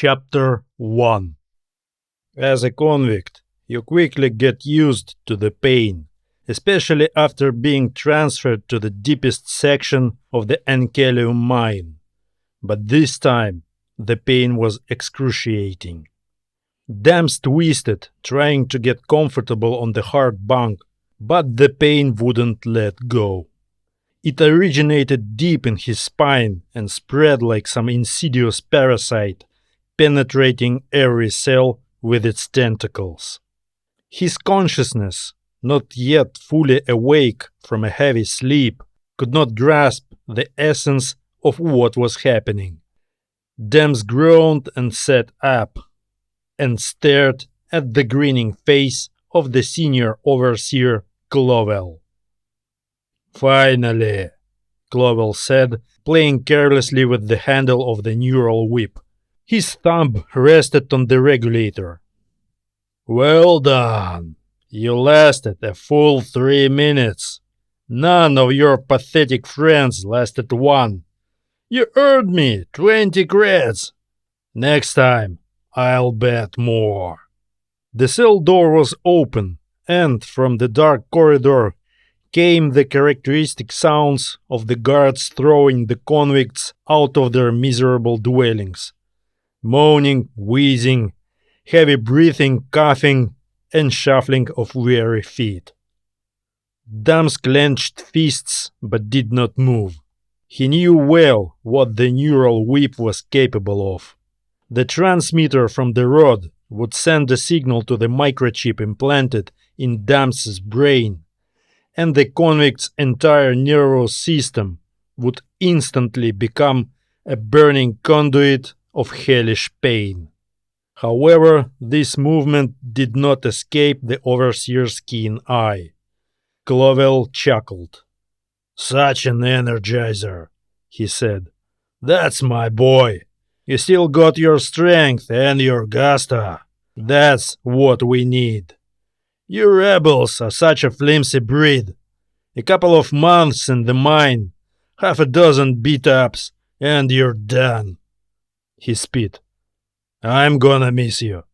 Chapter 1. As a convict, you quickly get used to the pain, especially after being transferred to the deepest section of the Ankelium mine. But this time, the pain was excruciating. Dams twisted, trying to get comfortable on the hard bunk, but the pain wouldn't let go. It originated deep in his spine and spread like some insidious parasite, penetrating every cell with its tentacles. His consciousness, not yet fully awake from a heavy sleep, could not grasp the essence of what was happening. Dams groaned and sat up, and stared at the grinning face of the senior overseer, Clovell. "Finally," Clovell said, playing carelessly with the handle of the neural whip. His thumb rested on the regulator. "Well done. You lasted a full 3 minutes. None of your pathetic friends lasted 1. You earned me 20 creds. Next time, I'll bet more." The cell door was open, and from the dark corridor came the characteristic sounds of the guards throwing the convicts out of their miserable dwellings. Moaning, wheezing, heavy breathing, coughing, and shuffling of weary feet. Dams clenched fists but did not move. He knew well what the neural whip was capable of. The transmitter from the rod would send a signal to the microchip implanted in Dams's brain, and the convict's entire nervous system would instantly become a burning conduit of hellish pain. However, this movement did not escape the overseer's keen eye. Clovell chuckled. "Such an energizer," he said. "That's my boy. You still got your strength and your gusto. That's what we need. You rebels are such a flimsy breed. A couple of months in the mine, half a dozen beat-ups, and you're done." He spit. "I'm gonna miss you.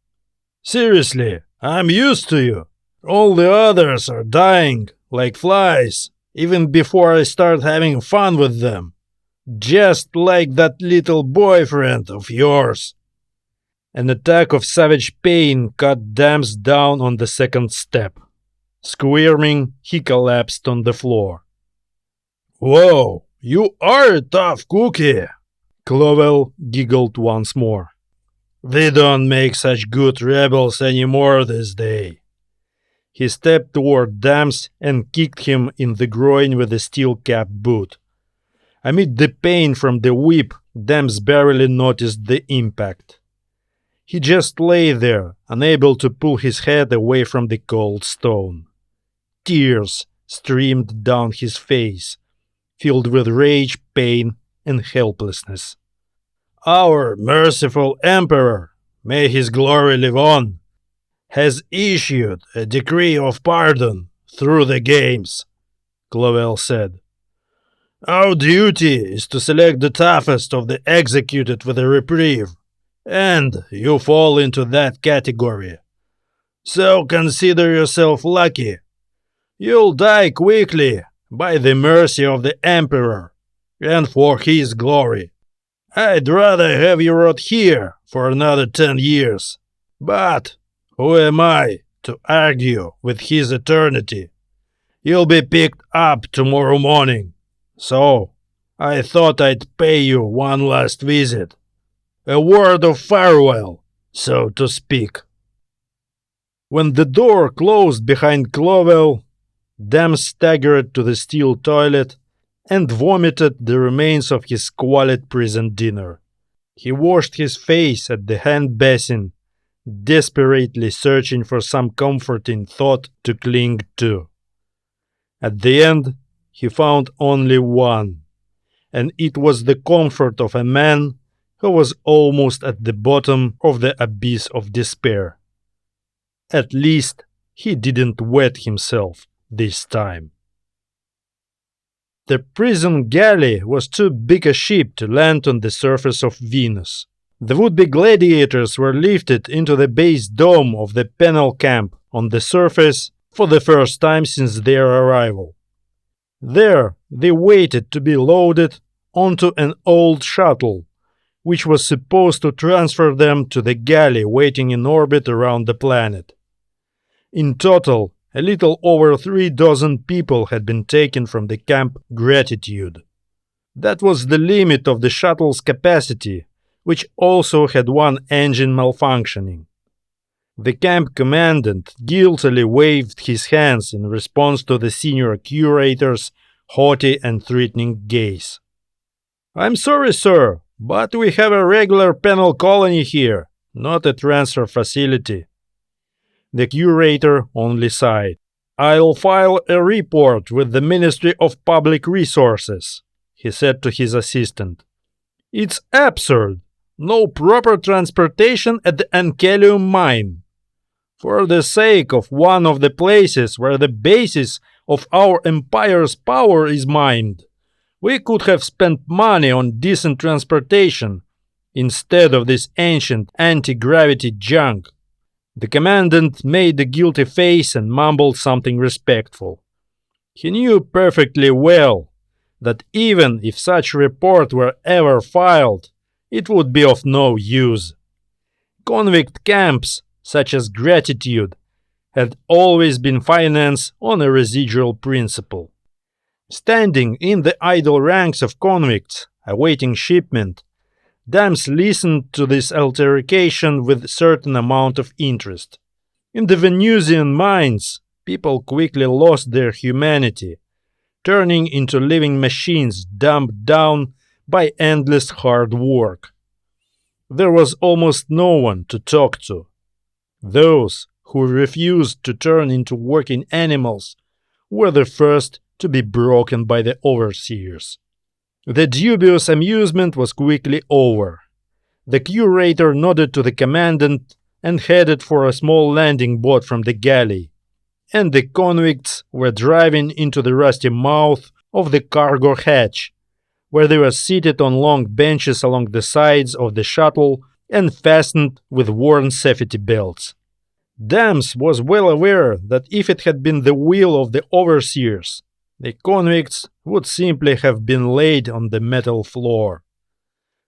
Seriously, I'm used to you. All the others are dying like flies, even before I start having fun with them. Just like that little boyfriend of yours." An attack of savage pain cut Dams down on the second step. Squirming, he collapsed on the floor. "Whoa, you are a tough cookie," Clovell giggled once more. "They don't make such good rebels anymore this day." He stepped toward Dams and kicked him in the groin with a steel-capped boot. Amid the pain from the whip, Dams barely noticed the impact. He just lay there, unable to pull his head away from the cold stone. Tears streamed down his face, filled with rage, pain, and helplessness. "Our merciful Emperor, may his glory live on, has issued a decree of pardon through the games," Clovell said. "Our duty is to select the toughest of the executed with a reprieve, and you fall into that category. So consider yourself lucky. You'll die quickly by the mercy of the Emperor and for his glory. I'd rather have you rot here for another 10 years, but who am I to argue with his eternity? You'll be picked up tomorrow morning, so I thought I'd pay you one last visit. A word of farewell, so to speak." When the door closed behind Clovell, Dams staggered to the steel toilet and vomited the remains of his squalid prison dinner. He washed his face at the hand basin, desperately searching for some comforting thought to cling to. At the end, he found only one, and it was the comfort of a man who was almost at the bottom of the abyss of despair. At least, he didn't wet himself this time. The prison galley was too big a ship to land on the surface of Venus. The would-be gladiators were lifted into the base dome of the panel camp on the surface for the first time since their arrival. There, they waited to be loaded onto an old shuttle, which was supposed to transfer them to the galley waiting in orbit around the planet. In total, a little over 3 dozen people had been taken from the camp Gratitude. That was the limit of the shuttle's capacity, which also had one engine malfunctioning. The camp commandant guiltily waved his hands in response to the senior curator's haughty and threatening gaze. "I'm sorry, sir, but we have a regular penal colony here, not a transfer facility." The curator only sighed. "I'll file a report with the Ministry of Public Resources," he said to his assistant. "It's absurd. No proper transportation at the Ankelium mine. For the sake of one of the places where the basis of our empire's power is mined, we could have spent money on decent transportation instead of this ancient anti-gravity junk." The commandant made a guilty face and mumbled something respectful. He knew perfectly well that even if such report were ever filed, it would be of no use. Convict camps, such as Gratitude, had always been financed on a residual principle. Standing in the idle ranks of convicts, awaiting shipment, Dams listened to this altercation with a certain amount of interest. In the Venusian mines, people quickly lost their humanity, turning into living machines dumbed down by endless hard work. There was almost no one to talk to. Those who refused to turn into working animals were the first to be broken by the overseers. The dubious amusement was quickly over. The curator nodded to the commandant and headed for a small landing boat from the galley, and the convicts were driving into the rusty mouth of the cargo hatch, where they were seated on long benches along the sides of the shuttle and fastened with worn safety belts. Dams was well aware that if it had been the will of the overseers, the convicts would simply have been laid on the metal floor.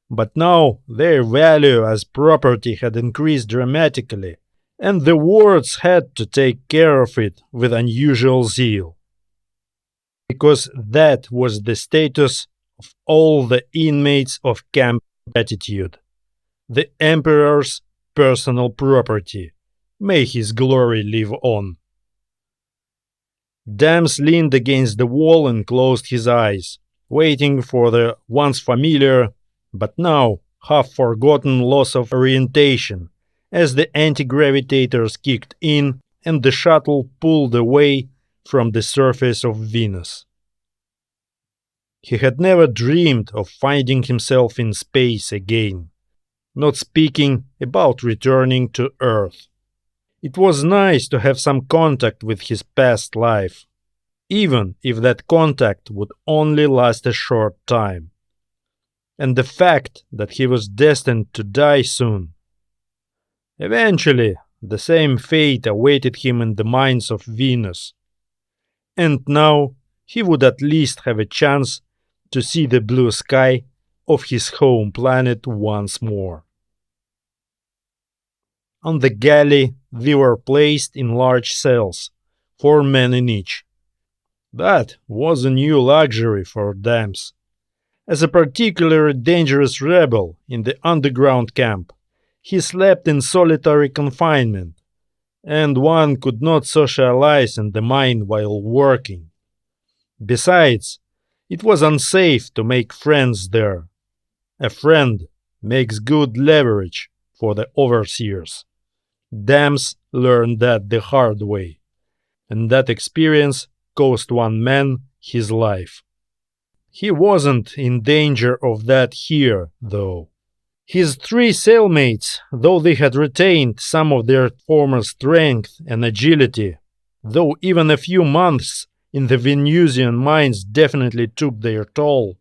But now their value as property had increased dramatically, and the wards had to take care of it with unusual zeal. Because that was the status of all the inmates of Camp Gratitude, the Emperor's personal property. May his glory live on. Dams leaned against the wall and closed his eyes, waiting for the once familiar, but now half-forgotten loss of orientation, as the anti-gravitators kicked in and the shuttle pulled away from the surface of Venus. He had never dreamed of finding himself in space again, not speaking about returning to Earth. It was nice to have some contact with his past life, even if that contact would only last a short time. And the fact that he was destined to die soon. Eventually, the same fate awaited him in the mines of Venus. And now he would at least have a chance to see the blue sky of his home planet once more. On the galley, they were placed in large cells, 4 men in each. That was a new luxury for Dams. As a particularly dangerous rebel in the underground camp, he slept in solitary confinement, and one could not socialize in the mine while working. Besides, it was unsafe to make friends there. A friend makes good leverage for the overseers. Dams learned that the hard way, and that experience cost one man his life. He wasn't in danger of that here, though. His 3 cellmates, though they had retained some of their former strength and agility, though even a few months in the Venusian mines definitely took their toll,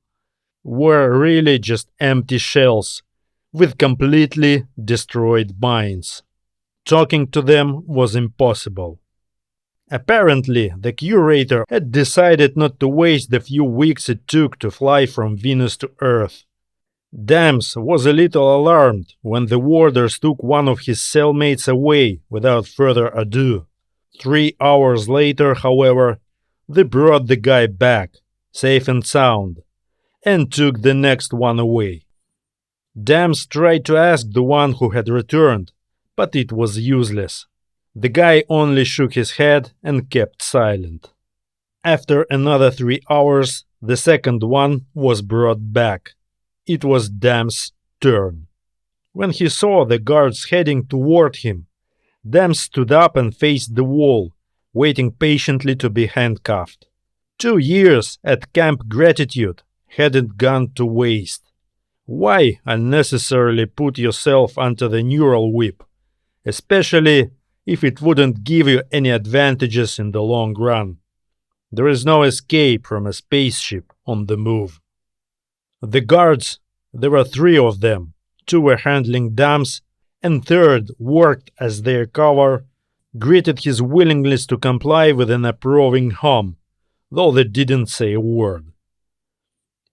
were really just empty shells, with completely destroyed minds. Talking to them was impossible. Apparently, the curator had decided not to waste the few weeks it took to fly from Venus to Earth. Dams was a little alarmed when the warders took one of his cellmates away without further ado. 3 hours later, however, they brought the guy back, safe and sound, and took the next one away. Dams tried to ask the one who had returned, but it was useless. The guy only shook his head and kept silent. After another 3 hours, the second one was brought back. It was Dam's turn. When he saw the guards heading toward him, Dam stood up and faced the wall, waiting patiently to be handcuffed. 2 years at Camp Gratitude hadn't gone to waste. Why unnecessarily put yourself under the neural whip, especially if it wouldn't give you any advantages in the long run? There is no escape from a spaceship on the move. The guards, there were 3 of them, 2 were handling Dams, and third worked as their cover, greeted his willingness to comply with an approving hum, though they didn't say a word.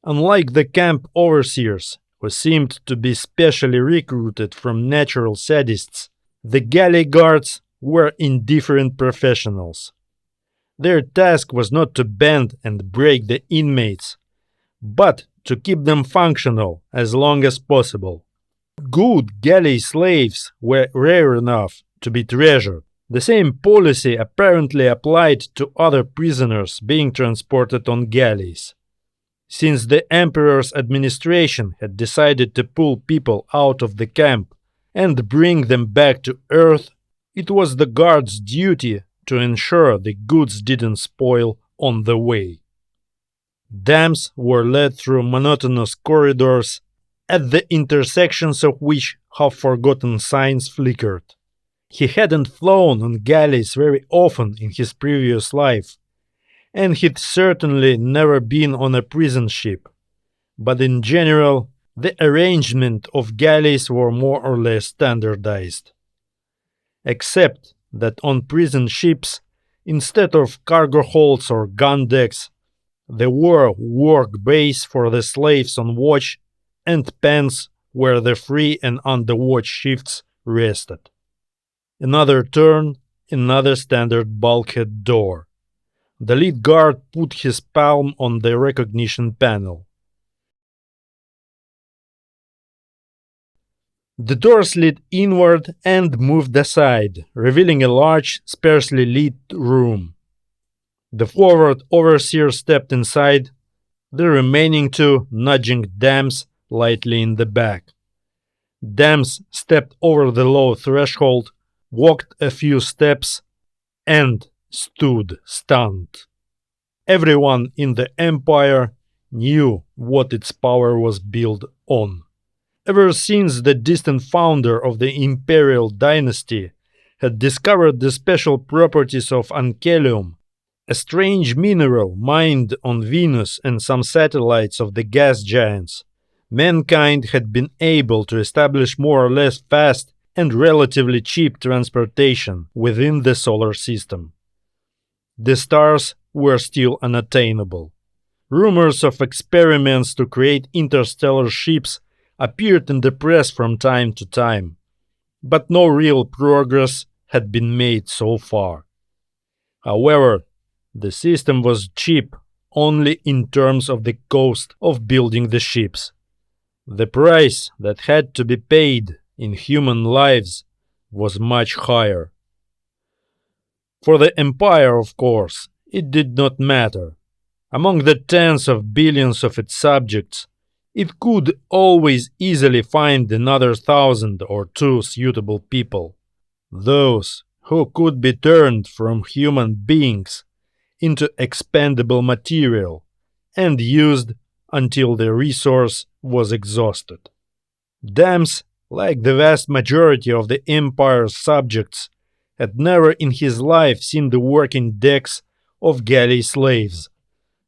Unlike the camp overseers, who seemed to be specially recruited from natural sadists, the galley guards were indifferent professionals. Their task was not to bend and break the inmates, but to keep them functional as long as possible. Good galley slaves were rare enough to be treasured. The same policy apparently applied to other prisoners being transported on galleys. Since the Emperor's administration had decided to pull people out of the camp and bring them back to Earth, it was the guards' duty to ensure the goods didn't spoil on the way. Dams were led through monotonous corridors, at the intersections of which half-forgotten signs flickered. He hadn't flown on galleys very often in his previous life, and he'd certainly never been on a prison ship. But in general, the arrangement of galleys were more or less standardized. Except that on prison ships, instead of cargo holds or gun decks, there were work bays for the slaves on watch and pens where the free and underwatch shifts rested. Another turn, another standard bulkhead door. The lead guard put his palm on the recognition panel. The door slid inward and moved aside, revealing a large, sparsely lit room. The forward overseer stepped inside, the remaining 2 nudging Dams lightly in the back. Dams stepped over the low threshold, walked a few steps, and stood stunned. Everyone in the Empire knew what its power was built on. Ever since the distant founder of the Imperial dynasty had discovered the special properties of Ankelium, a strange mineral mined on Venus and some satellites of the gas giants, mankind had been able to establish more or less fast and relatively cheap transportation within the solar system. The stars were still unattainable. Rumors of experiments to create interstellar ships appeared in the press from time to time, but no real progress had been made so far. However, the system was cheap only in terms of the cost of building the ships. The price that had to be paid in human lives was much higher. For the Empire, of course, it did not matter. Among the tens of billions of its subjects, it could always easily find another 1,000 or 2 suitable people, those who could be turned from human beings into expendable material and used until the resource was exhausted. Dams, like the vast majority of the Empire's subjects, had never in his life seen the working decks of galley slaves,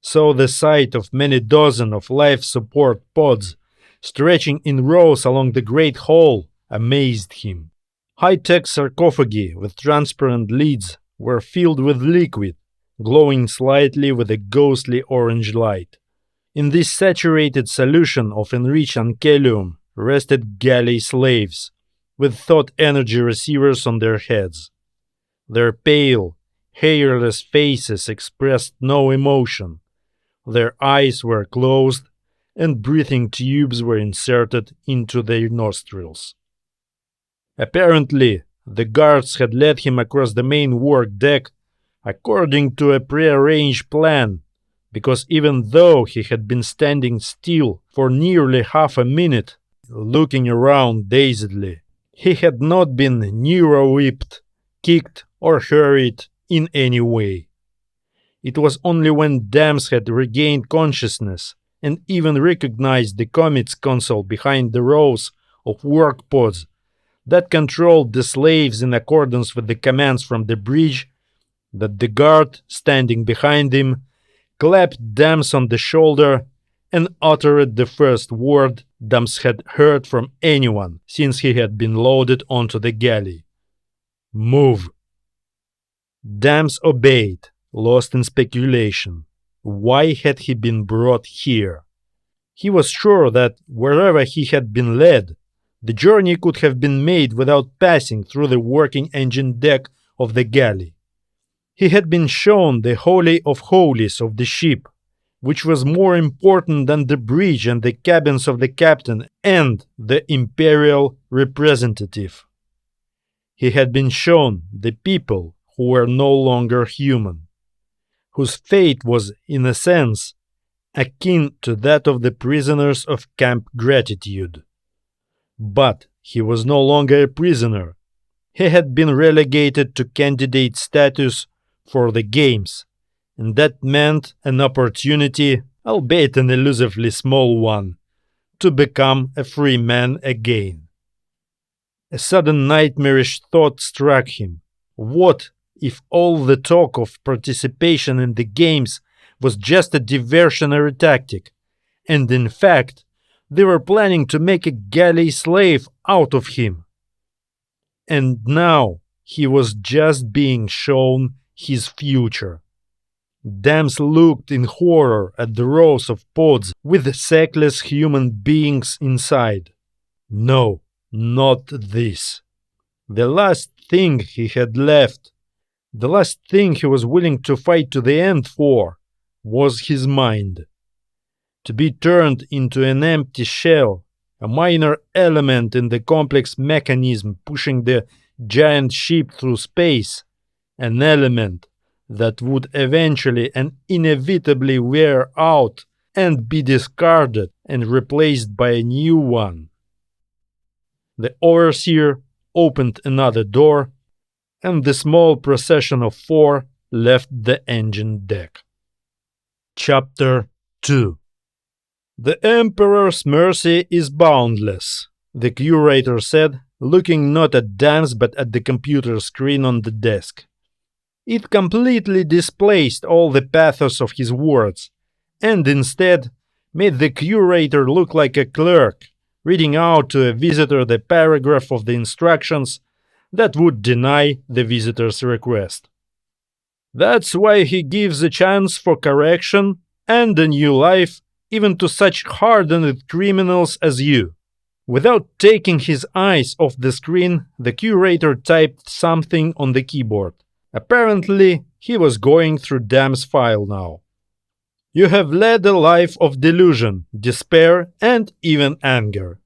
so the sight of many dozen of life support pods stretching in rows along the great hall, amazed him. High-tech sarcophagi with transparent lids were filled with liquid, glowing slightly with a ghostly orange light. In this saturated solution of enriched Ankelium rested galley slaves, with thought energy receivers on their heads. Their pale, hairless faces expressed no emotion. Their eyes were closed, and breathing tubes were inserted into their nostrils. Apparently, the guards had led him across the main work deck according to a prearranged plan, because even though he had been standing still for nearly half a minute, looking around dazedly, he had not been neuro-whipped, kicked, or hurried in any way. It was only when Dams had regained consciousness and even recognized the comet's console behind the rows of work pods that controlled the slaves in accordance with the commands from the bridge, that the guard, standing behind him, clapped Dams on the shoulder and uttered the first word Dams had heard from anyone since he had been loaded onto the galley. "Move." Dams obeyed, lost in speculation. Why had he been brought here? He was sure that wherever he had been led, the journey could have been made without passing through the working engine deck of the galley. He had been shown the Holy of Holies of the ship, which was more important than the bridge and the cabins of the captain and the Imperial representative. He had been shown the people who were no longer human, whose fate was, in a sense, akin to that of the prisoners of Camp Gratitude. But he was no longer a prisoner. He had been relegated to candidate status for the games, and that meant an opportunity, albeit an elusively small one, to become a free man again. A sudden nightmarish thought struck him. What if all the talk of participation in the games was just a diversionary tactic, and in fact, they were planning to make a galley slave out of him? And now he was just being shown his future. Dams looked in horror at the rows of pods with sackless human beings inside. No, not this. The last thing he had left, the last thing he was willing to fight to the end for, was his mind. To be turned into an empty shell, a minor element in the complex mechanism pushing the giant ship through space, an element that would eventually and inevitably wear out and be discarded and replaced by a new one. The overseer opened another door, and the small procession of four left the engine deck. Chapter 2. The Emperor's mercy is boundless, the curator said, looking not at Dams but at the computer screen on the desk. It completely displaced all the pathos of his words, and instead made the curator look like a clerk, reading out to a visitor the paragraph of the instructions that would deny the visitor's request. That's why he gives a chance for correction and a new life even to such hardened criminals as you. Without taking his eyes off the screen, the curator typed something on the keyboard. Apparently, he was going through Dam's file now. You have led a life of delusion, despair, and even anger.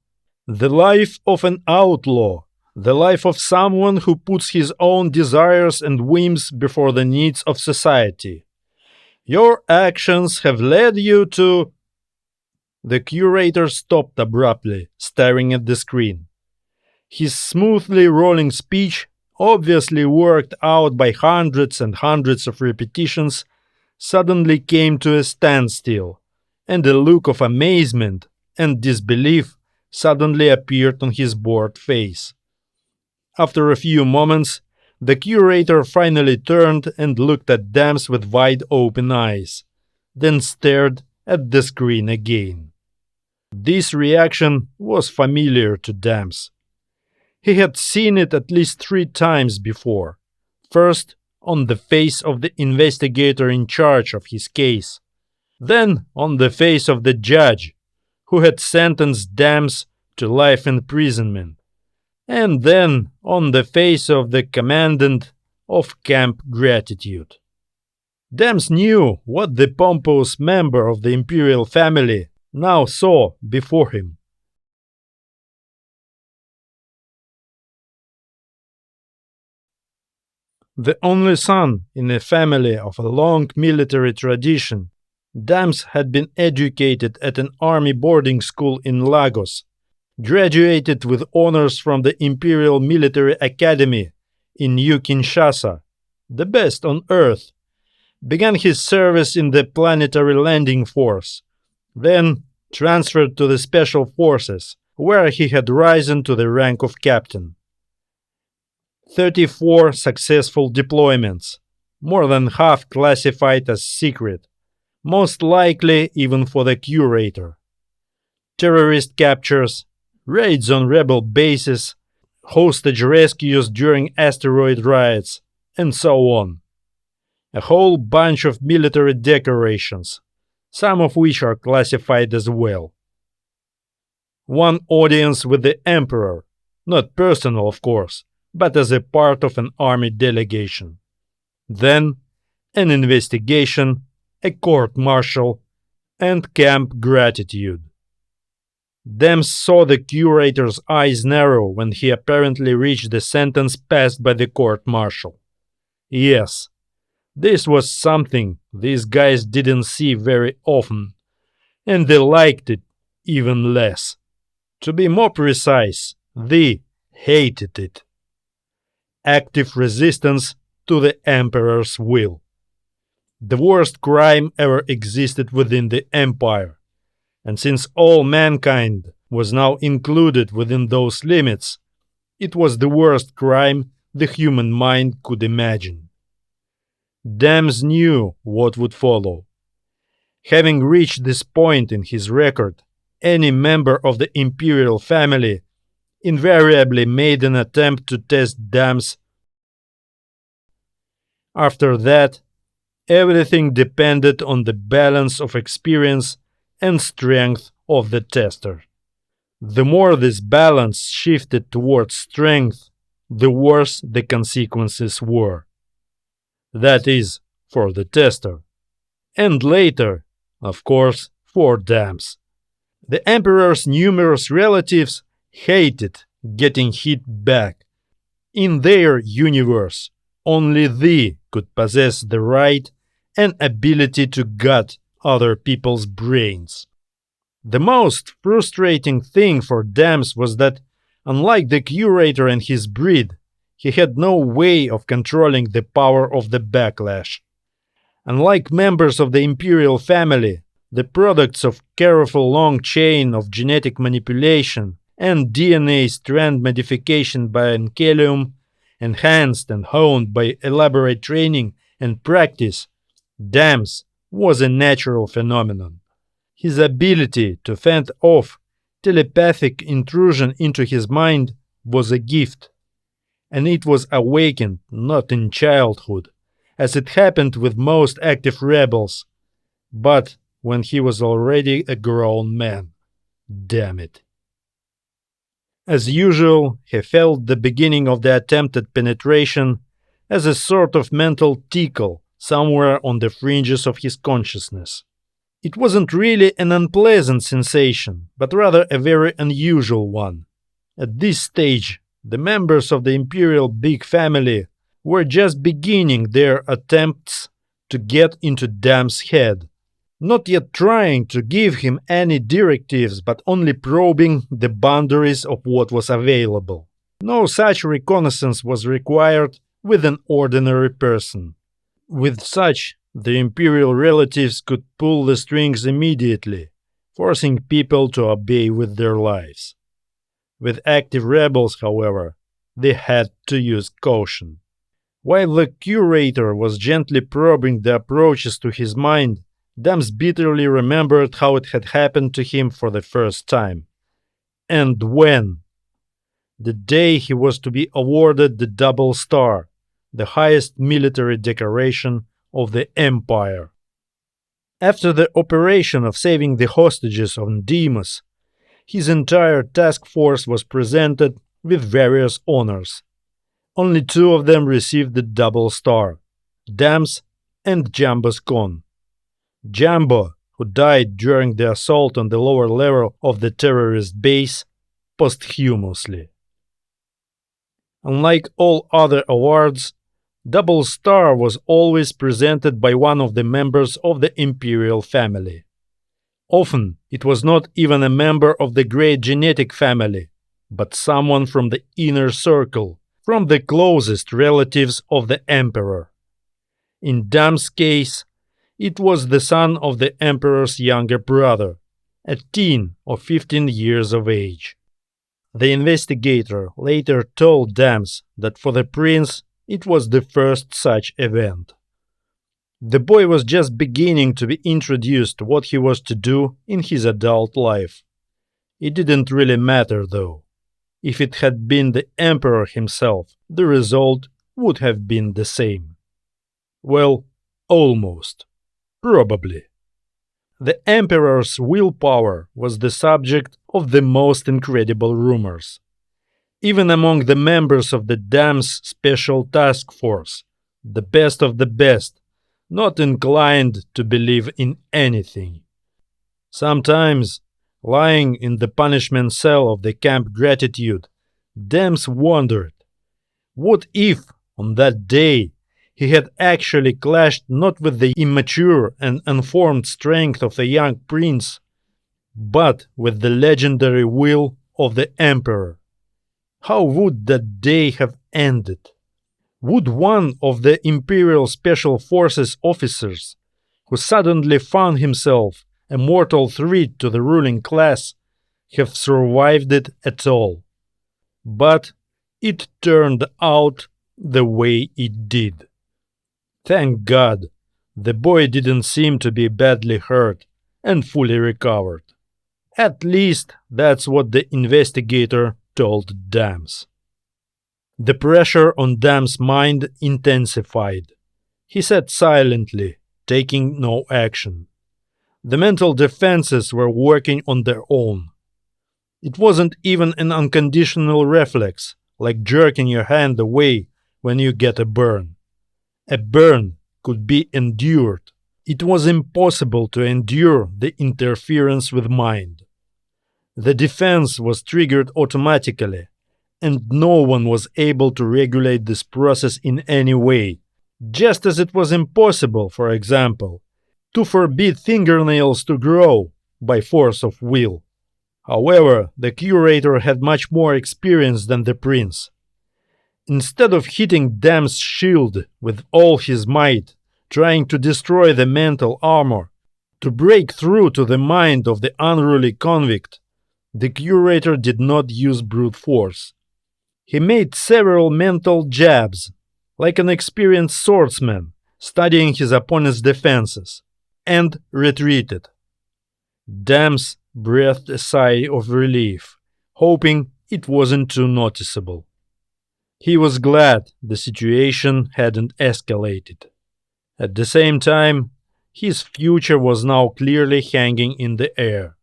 The life of an outlaw. The life of someone who puts his own desires and whims before the needs of society. Your actions have led you to... The curator stopped abruptly, staring at the screen. His smoothly rolling speech, obviously worked out by hundreds and hundreds of repetitions, suddenly came to a standstill, and a look of amazement and disbelief suddenly appeared on his bored face. After a few moments, the curator finally turned and looked at Dams with wide-open eyes, then stared at the screen again. This reaction was familiar to Dams. He had seen it at least 3 times before. First, on the face of the investigator in charge of his case, then on the face of the judge, who had sentenced Dams to life imprisonment, and then on the face of the commandant of Camp Gratitude. Dams knew what the pompous member of the Imperial Family now saw before him. The only son in a family of a long military tradition, Dams had been educated at an army boarding school in Lagos, graduated with honors from the Imperial Military Academy in New Kinshasa, the best on Earth, began his service in the Planetary Landing Force, then transferred to the Special Forces, where he had risen to the rank of captain. 34 successful deployments, more than half classified as secret, most likely even for the curator. Terrorist captures, raids on rebel bases, hostage rescues during asteroid riots, and so on. A whole bunch of military decorations, some of which are classified as well. One audience with the Emperor, not personal of course, but as a part of an army delegation. Then an investigation, a court-martial, and Camp Gratitude. Dams saw the curator's eyes narrow when he apparently reached the sentence passed by the court-martial. Yes, this was something these guys didn't see very often, and they liked it even less. To be more precise, they hated it. Active resistance to the Emperor's will. The worst crime ever existed within the Empire, and since all mankind was now included within those limits, it was the worst crime the human mind could imagine. Dams knew what would follow. Having reached this point in his record, any member of the Imperial Family invariably made an attempt to test Dams. After that, everything depended on the balance of experience and strength of the tester. The more this balance shifted towards strength, the worse the consequences were. That is, for the tester. And later, of course, for Dams. The Emperor's numerous relatives hated getting hit back. In their universe, only they could possess the right and ability to gut other people's brains. The most frustrating thing for Dams was that, unlike the curator and his breed, he had no way of controlling the power of the backlash. Unlike members of the Imperial Family, the products of careful long chain of genetic manipulation and DNA strand modification by Ankelium, enhanced and honed by elaborate training and practice, Dams was a natural phenomenon. His ability to fend off telepathic intrusion into his mind was a gift, and it was awakened not in childhood, as it happened with most active rebels, but when he was already a grown man. Damn it. As usual, he felt the beginning of the attempted penetration as a sort of mental tickle somewhere on the fringes of his consciousness. It wasn't really an unpleasant sensation, but rather a very unusual one. At this stage, the members of the Imperial Big Family were just beginning their attempts to get into Dam's head, not yet trying to give him any directives, but only probing the boundaries of what was available. No such reconnaissance was required with an ordinary person. With such, the imperial relatives could pull the strings immediately, forcing people to obey with their lives. With active rebels, however, they had to use caution. While the curator was gently probing the approaches to his mind, Dams bitterly remembered how it had happened to him for the first time. And when? The day he was to be awarded the Double Star, the highest military decoration of the Empire. After the operation of saving the hostages on Deimos, his entire task force was presented with various honors. Only two of them received the Double Star, Dams and Jambo's Con. Jambo, who died during the assault on the lower level of the terrorist base, posthumously. Unlike all other awards, Double Star was always presented by one of the members of the Imperial Family. Often, it was not even a member of the great genetic family, but someone from the inner circle, from the closest relatives of the Emperor. In Dam's case, it was the son of the Emperor's younger brother, a teen of 15 years of age. The investigator later told Dams that for the prince it was the first such event. The boy was just beginning to be introduced to what he was to do in his adult life. It didn't really matter, though. If it had been the Emperor himself, the result would have been the same. Well, almost. Probably. The Emperor's willpower was the subject of the most incredible rumors. Even among the members of the Dam's Special Task Force, the best of the best, not inclined to believe in anything. Sometimes, lying in the punishment cell of the Camp Gratitude, Dams wondered, what if, on that day, he had actually clashed not with the immature and unformed strength of the young prince, but with the legendary will of the Emperor? How would that day have ended? Would one of the Imperial Special Forces officers, who suddenly found himself a mortal threat to the ruling class, have survived it at all? But it turned out the way it did. Thank God, the boy didn't seem to be badly hurt and fully recovered. At least that's what the investigator told Dams. The pressure on Dam's mind intensified. He sat silently, taking no action. The mental defenses were working on their own. It wasn't even an unconditional reflex, like jerking your hand away when you get a burn. A burn could be endured. It was impossible to endure the interference with mind. The defense was triggered automatically, and no one was able to regulate this process in any way, just as it was impossible, for example, to forbid fingernails to grow by force of will. However, the curator had much more experience than the prince. Instead of hitting Dam's shield with all his might, trying to destroy the mental armor, to break through to the mind of the unruly convict, the curator did not use brute force. He made several mental jabs, like an experienced swordsman studying his opponent's defenses, and retreated. Dams breathed a sigh of relief, hoping it wasn't too noticeable. He was glad the situation hadn't escalated. At the same time, his future was now clearly hanging in the air.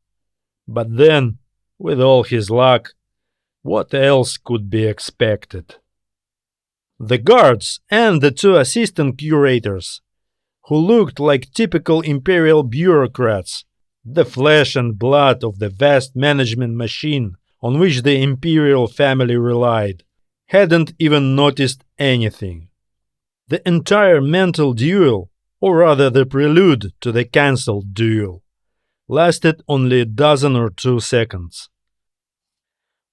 But then, with all his luck, what else could be expected? The guards and the two assistant curators, who looked like typical imperial bureaucrats, the flesh and blood of the vast management machine on which the Imperial Family relied, hadn't even noticed anything. The entire mental duel, or rather the prelude to the cancelled duel, lasted only a dozen or 2 seconds.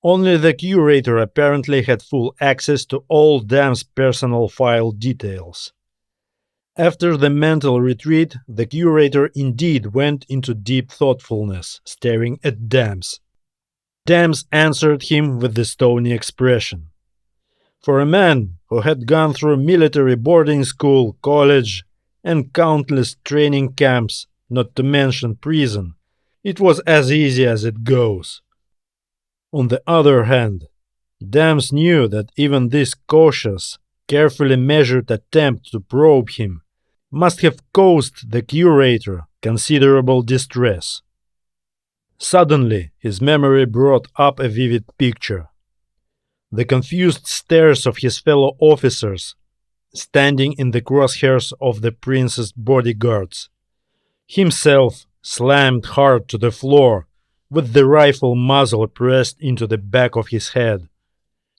Only the curator apparently had full access to all Dam's personal file details. After the mental retreat, the curator indeed went into deep thoughtfulness, staring at Dams. Dams answered him with the stony expression. For a man who had gone through military boarding school, college, and countless training camps, not to mention prison, it was as easy as it goes. On the other hand, Dams knew that even this cautious, carefully measured attempt to probe him must have caused the curator considerable distress. Suddenly, his memory brought up a vivid picture. The confused stares of his fellow officers, standing in the crosshairs of the prince's bodyguards. Himself slammed hard to the floor, with the rifle muzzle pressed into the back of his head,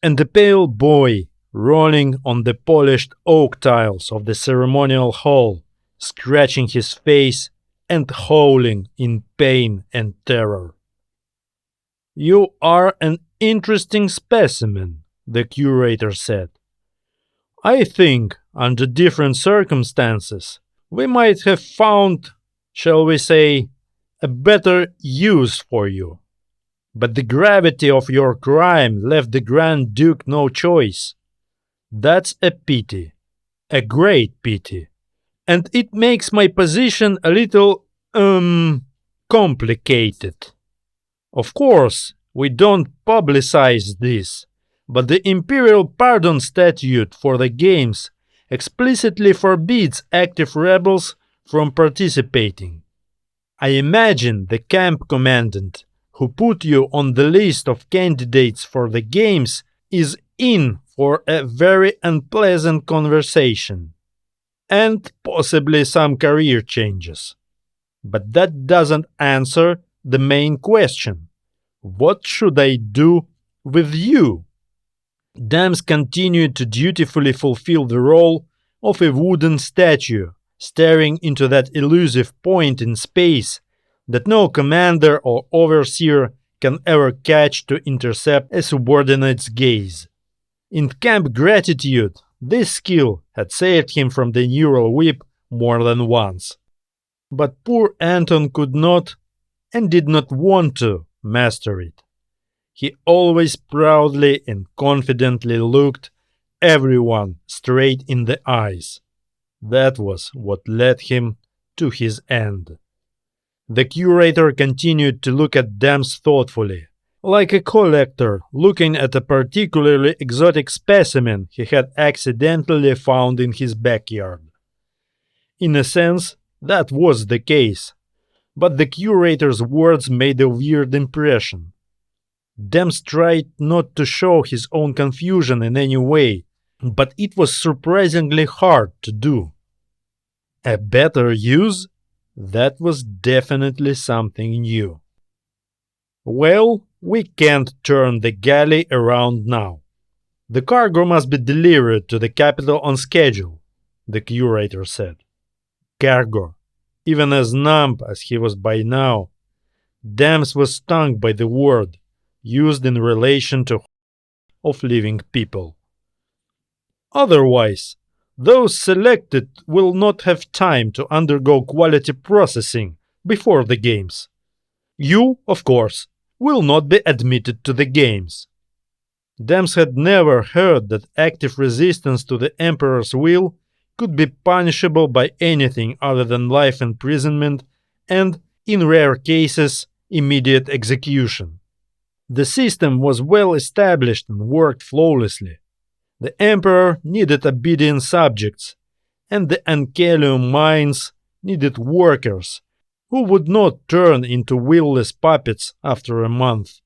and the pale boy rolling on the polished oak tiles of the ceremonial hall, scratching his face and howling in pain and terror. "You are an interesting specimen," the curator said. "I think, under different circumstances, we might have found, shall we say, a better use for you. But the gravity of your crime left the Grand Duke no choice. That's a pity, a great pity. And it makes my position a little, complicated. Of course, we don't publicize this, but the Imperial Pardon Statute for the Games explicitly forbids active rebels from participating. I imagine the camp commandant who put you on the list of candidates for the Games is in for a very unpleasant conversation. And possibly some career changes. But that doesn't answer the main question. What should I do with you?" Dams continued to dutifully fulfill the role of a wooden statue, staring into that elusive point in space that no commander or overseer can ever catch to intercept a subordinate's gaze. In camp gratitude, this skill had saved him from the neural whip more than once. But poor Anton could not, and did not want to, master it. He always proudly and confidently looked everyone straight in the eyes. That was what led him to his end. The curator continued to look at Dams thoughtfully, like a collector looking at a particularly exotic specimen he had accidentally found in his backyard. In a sense, that was the case, but the curator's words made a weird impression. Dams tried not to show his own confusion in any way, but it was surprisingly hard to do. A better use? That was definitely something new. "Well, we can't turn the galley around now. The cargo must be delivered to the capital on schedule," the curator said. Cargo. Even as numb as he was by now, Dams was stung by the word, used in relation to of living people. Otherwise, those selected will not have time to undergo quality processing before the Games. You, of course, will not be admitted to the Games. Dams had never heard that active resistance to the Emperor's will could be punishable by anything other than life imprisonment and, in rare cases, immediate execution. The system was well established and worked flawlessly. The Emperor needed obedient subjects, and the Ankelium mines needed workers who would not turn into willless puppets after a month.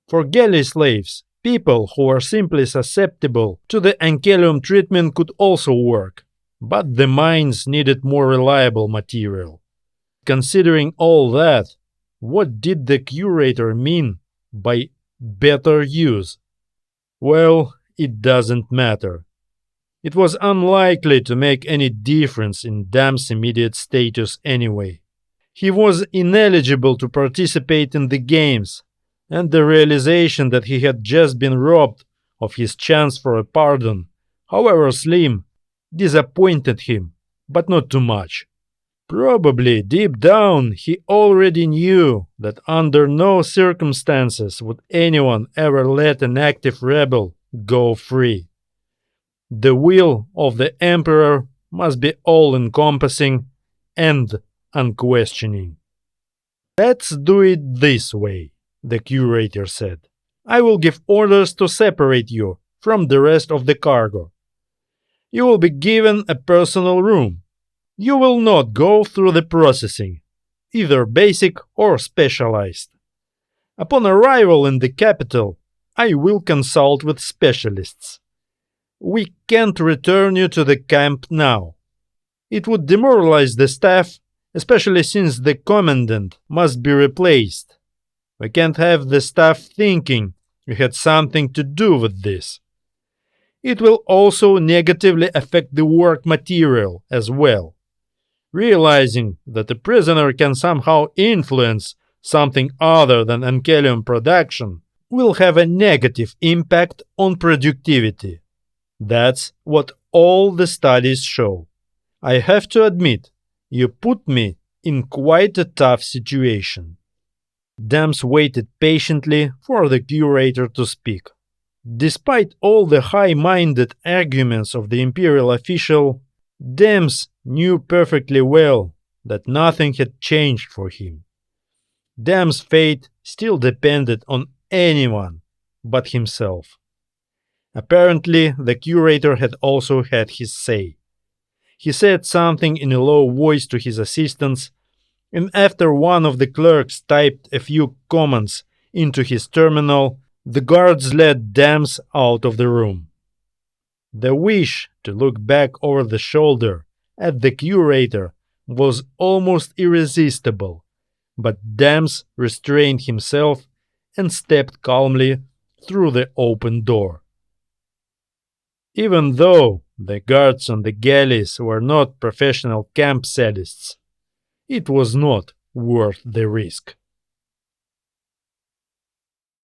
For galley slaves, people who were simply susceptible to the Ankelium treatment could also work, but the mines needed more reliable material. Considering all that, what did the curator mean by better use? Well, it doesn't matter. It was unlikely to make any difference in Dam's immediate status anyway. He was ineligible to participate in the Games, and the realization that he had just been robbed of his chance for a pardon, however slim, disappointed him, but not too much. Probably deep down he already knew that under no circumstances would anyone ever let an active rebel go free. The will of the Emperor must be all-encompassing and unquestioning. "Let's do it this way," the curator said. "I will give orders to separate you from the rest of the cargo. You will be given a personal room. You will not go through the processing, either basic or specialized. Upon arrival in the capital, I will consult with specialists. We can't return you to the camp now. It would demoralize the staff, especially since the commandant must be replaced. We can't have the staff thinking you had something to do with this. It will also negatively affect the work material as well. Realizing that a prisoner can somehow influence something other than Ankelium production will have a negative impact on productivity. That's what all the studies show. I have to admit, you put me in quite a tough situation." Dams waited patiently for the curator to speak. Despite all the high-minded arguments of the imperial official, Dams knew perfectly well that nothing had changed for him. Dam's fate still depended on anyone but himself. Apparently, the curator had also had his say. He said something in a low voice to his assistants, and after one of the clerks typed a few commands into his terminal, the guards led Dams out of the room. The wish to look back over the shoulder at the curator was almost irresistible, but Dams restrained himself and stepped calmly through the open door. Even though the guards on the galleys were not professional camp sadists, it was not worth the risk.